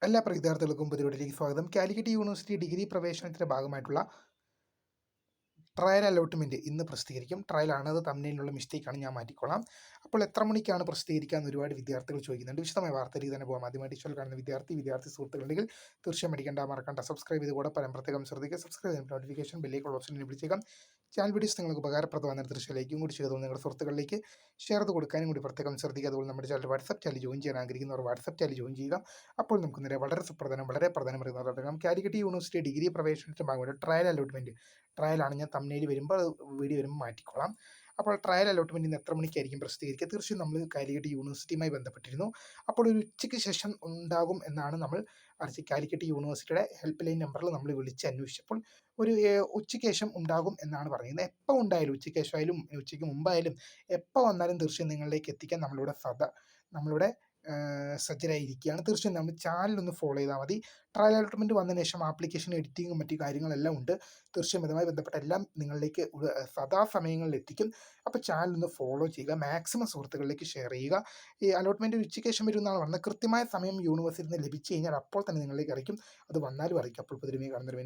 എല്ലാ വിദ്യാർത്ഥികൾക്കും പുതിയ സ്വാഗതം. കാലിക്കറ്റ് യൂണിവേഴ്സിറ്റി ഡിഗ്രി പ്രവേശനത്തിന്റെ ഭാഗമായിട്ടുള്ള ട്രയൽ അലോട്ട്മെന്റ് ഇന്ന് പ്രസിദ്ധീകരിക്കും. ട്രയലാണ്, അത് തമ്മിലുള്ള മിസ്റ്റേക്കാണ്, ഞാൻ മാറ്റിക്കോളാം. അപ്പോൾ എത്ര മണിക്കാണ് പ്രസിദ്ധീകരിക്കുക എന്ന് ഒരുപാട് വിദ്യാർത്ഥികൾ ചോദിക്കുന്നുണ്ട്. വിശദമായ വാർത്തയിലേക്ക് തന്നെ പോകാം. ആദ്യമായിട്ട് ഇഷ്ടം കാണുന്ന വിദ്യാർത്ഥി സുഹൃത്തുക്കളുണ്ടെങ്കിൽ തീർച്ചയായും മറക്കണ്ട സബ്സ്ക്രൈബ് ചെയ്ത് കൂടെ പ്രത്യേകം ശ്രദ്ധിക്കുക. സബ്സ്ക്രൈബ് ചെയ്ത് നോട്ടിഫിക്കേഷൻ ബെല്ലേക്കുള്ള ഓപ്ഷൻ വിളിച്ചേക്കാം. ചാനൽ വീഡിയോസ് നിങ്ങൾക്ക് ഉപകാരപ്രദമായ തീർച്ചയായും ലൈക്കും കൂടി ചെയ്തു നിങ്ങളുടെ സുഹൃത്തുക്കളിലേക്ക് ഷെയർ ചെയ്ത് കൊടുക്കാനും കൂടി പ്രത്യേകം ശ്രദ്ധിക്കുക. അതുപോലെ നമ്മുടെ ചാനൽ വാട്സ്ആപ്പ് ചാനൽ ജോയിൻ ചെയ്യാൻ ആഗ്രഹിക്കുന്നവർ വാട്സ്ആപ്പ് ചാനൽ ജോയിൻ ചെയ്യുക. അപ്പോൾ നമുക്ക് നേരെ വളരെ പ്രധാനപ്പെട്ട കാലിക്കറ്റ് യൂണിവേഴ്സിറ്റി ഡിഗ്രി പ്രവേശനത്തിന്റെ ഭാഗമായിട്ട് ട്രയലാണ്. ഞാൻ തമ്മിൽ വരുമ്പോൾ വീഡിയോ വരുമ്പോൾ മാറ്റിക്കോളാം. അപ്പോൾ ട്രയൽ അലോട്ട്മെന്റ് ഇന്ന് എത്ര മണിക്കായിരിക്കും പ്രസിദ്ധീകരിക്കുക? തീർച്ചയായും നമ്മൾ കാലിക്കറ്റ് യൂണിവേഴ്സിറ്റിയുമായി ബന്ധപ്പെട്ടിരുന്നു. അപ്പോൾ ഒരു ഉച്ചയ്ക്ക് ശേഷം ഉണ്ടാകും എന്നാണ് നമ്മൾ കാലിക്കറ്റ് യൂണിവേഴ്സിറ്റിയുടെ ഹെൽപ്പ് ലൈൻ നമ്പറിൽ നമ്മൾ വിളിച്ച് അന്വേഷിച്ചപ്പോൾ ഒരു ഉച്ചയ്ക്ക് ശേഷം ഉണ്ടാകും എന്നാണ് പറയുന്നത്. എപ്പോൾ ഉണ്ടായാലും, ഉച്ചയ്ക്ക് ശേഷമായാലും ഉച്ചയ്ക്ക് മുമ്പായാലും എപ്പോൾ വന്നാലും തീർച്ചയായും നിങ്ങളിലേക്ക് എത്തിക്കാൻ നമ്മളുടെ സജ്ജരായിരിക്കുകയാണ്. തീർച്ചയായും നമ്മൾ ചാനലൊന്ന് ഫോളോ ചെയ്താൽ മതി. ട്രയൽ അലോട്ട്മെന്റ് വന്നതിന് ശേഷം ആപ്ലിക്കേഷൻ എഡിറ്റിങ്ങും മറ്റു കാര്യങ്ങളെല്ലാം ഉണ്ട്. തീർച്ചയായും ഇതുമായി ബന്ധപ്പെട്ട എല്ലാം നിങ്ങളിലേക്ക് സദാസമയങ്ങളിൽ എത്തിക്കും. അപ്പോൾ ചാനലൊന്ന് ഫോളോ ചെയ്യുക, മാക്സിമം സുഹൃത്തുക്കളിലേക്ക് ഷെയർ ചെയ്യുക. ഈ അലോട്ട്മെന്റ് ഉച്ചയ്ക്ക് ശേഷം വരുന്നതാണ് പറഞ്ഞത്. കൃത്യമായ സമയം യൂണിവേഴ്സിറ്റിയിൽ നിന്ന് ലഭിച്ചു കഴിഞ്ഞാൽ അപ്പോൾ തന്നെ നിങ്ങളിലേക്ക് അറിയിക്കും. അത് വന്നാലും അറിയിക്കും. അപ്പോൾ പുതിയ കാണുന്നതിന്